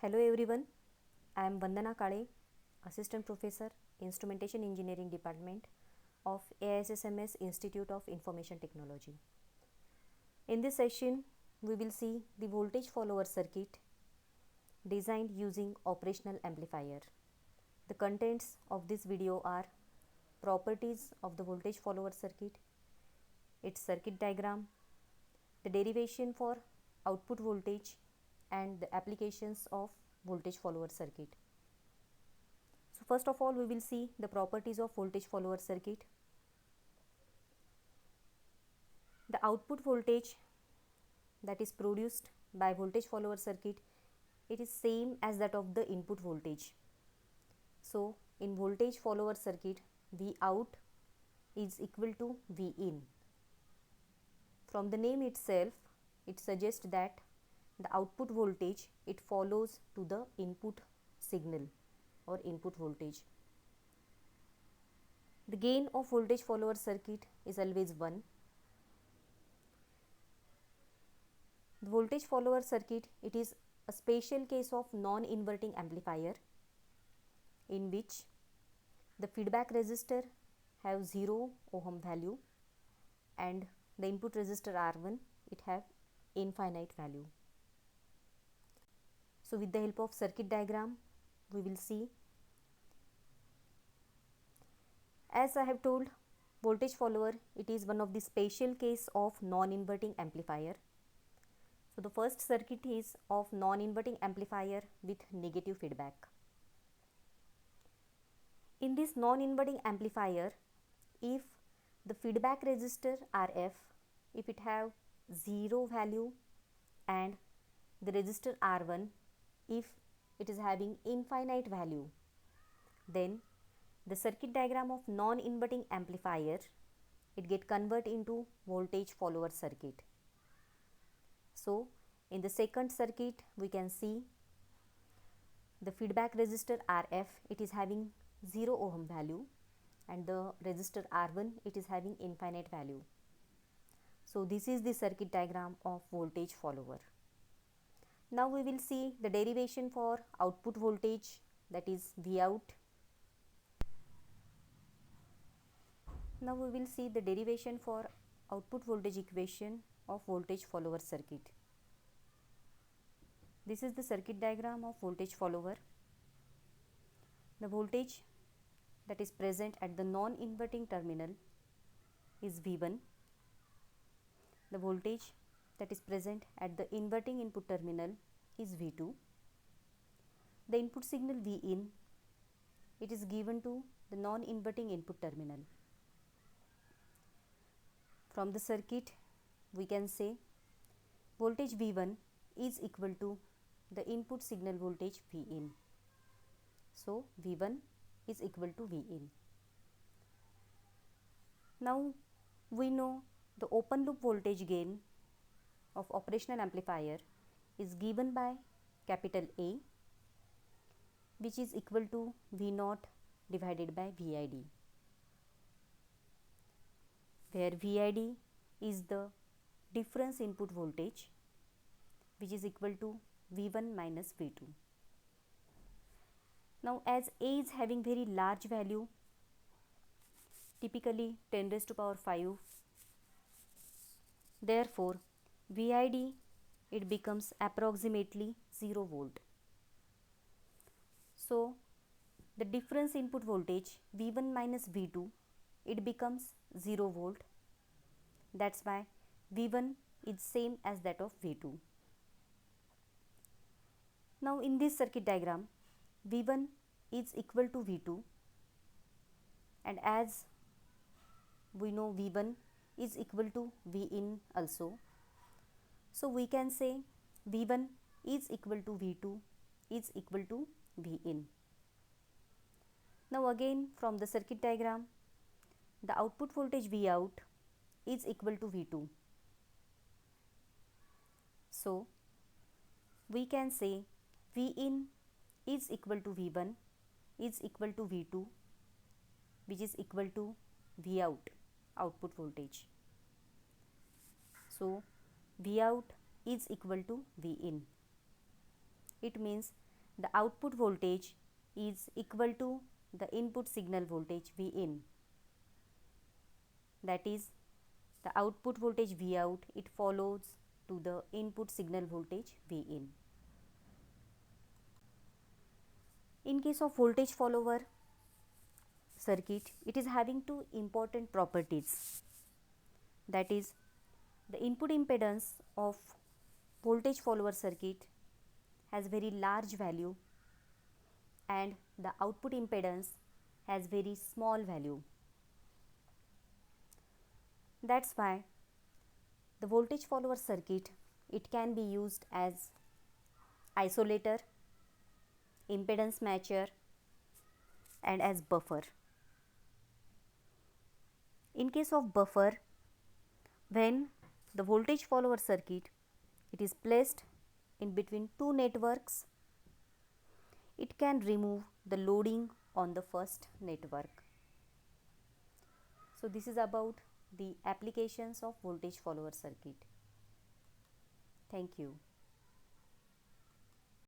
Hello everyone, I am Vandana Kale, Assistant Professor, Instrumentation Engineering Department of AISSMS Institute of Information Technology. In this session, we will see the voltage follower circuit designed using operational amplifier. The contents of this video are properties of the voltage follower circuit, its circuit diagram, the derivation for output voltage, and the applications of voltage follower circuit. So first of all, we will see the properties of voltage follower circuit. The output voltage that is produced by voltage follower circuit, it is same as that of the input voltage. So in voltage follower circuit, V out is equal to V in. From the name itself, it suggests that the output voltage, it follows to the input signal or input voltage. The gain of voltage follower circuit is always 1. The voltage follower circuit, it is a special case of non-inverting amplifier in which the feedback resistor have 0 ohm value and the input resistor R1, it have infinite value. So with the help of circuit diagram, we will see. As I have told, voltage follower, it is one of the special case of non-inverting amplifier. So the first circuit is of non-inverting amplifier with negative feedback. In this non-inverting amplifier, if the feedback resistor RF, if it have 0 value and the resistor R1, if it is having infinite value, then the circuit diagram of non-inverting amplifier, it get convert into voltage follower circuit. So in the second circuit, we can see the feedback resistor RF, it is having 0 ohm value and the resistor R1, it is having infinite value. So this is the circuit diagram of voltage follower. Now we will see the derivation for output voltage, that is V out. Now we will see the derivation for output voltage equation of voltage follower circuit. This is the circuit diagram of voltage follower. The voltage that is present at the non-inverting terminal is V1. The voltage that is present at the inverting input terminal is V2. The input signal V in, it is given to the non-inverting input terminal. From the circuit, we can say voltage V1 is equal to the input signal voltage V in. So V1 is equal to V in. Now we know the open loop voltage gain of operational amplifier is given by capital A, which is equal to V0 divided by VID, where VID is the difference input voltage, which is equal to V1 minus V2. Now as A is having very large value, typically 10 raised to power 5, therefore VID, it becomes approximately 0 volt. So the difference input voltage V1 minus V2, it becomes 0 volt. That's why V1 is same as that of V2. Now in this circuit diagram, V1 is equal to V2, and as we know V1 is equal to V in also, so we can say V1 is equal to V2 is equal to V in. Now again from the circuit diagram, the output voltage V out is equal to V2. So we can say V in is equal to V1 is equal to V2, which is equal to V out, output voltage. So V out is equal to V in. It means the output voltage is equal to the input signal voltage V in. That is, the output voltage V out, it follows to the input signal voltage V in. In case of voltage follower circuit, it is having two important properties. That is, the input impedance of voltage follower circuit has very large value and the output impedance has very small value. That's why the voltage follower circuit, it can be used as isolator, impedance matcher and as buffer. In case of buffer, when the voltage follower circuit, it is placed in between two networks, it can remove the loading on the first network. So this is about the applications of voltage follower circuit. Thank you.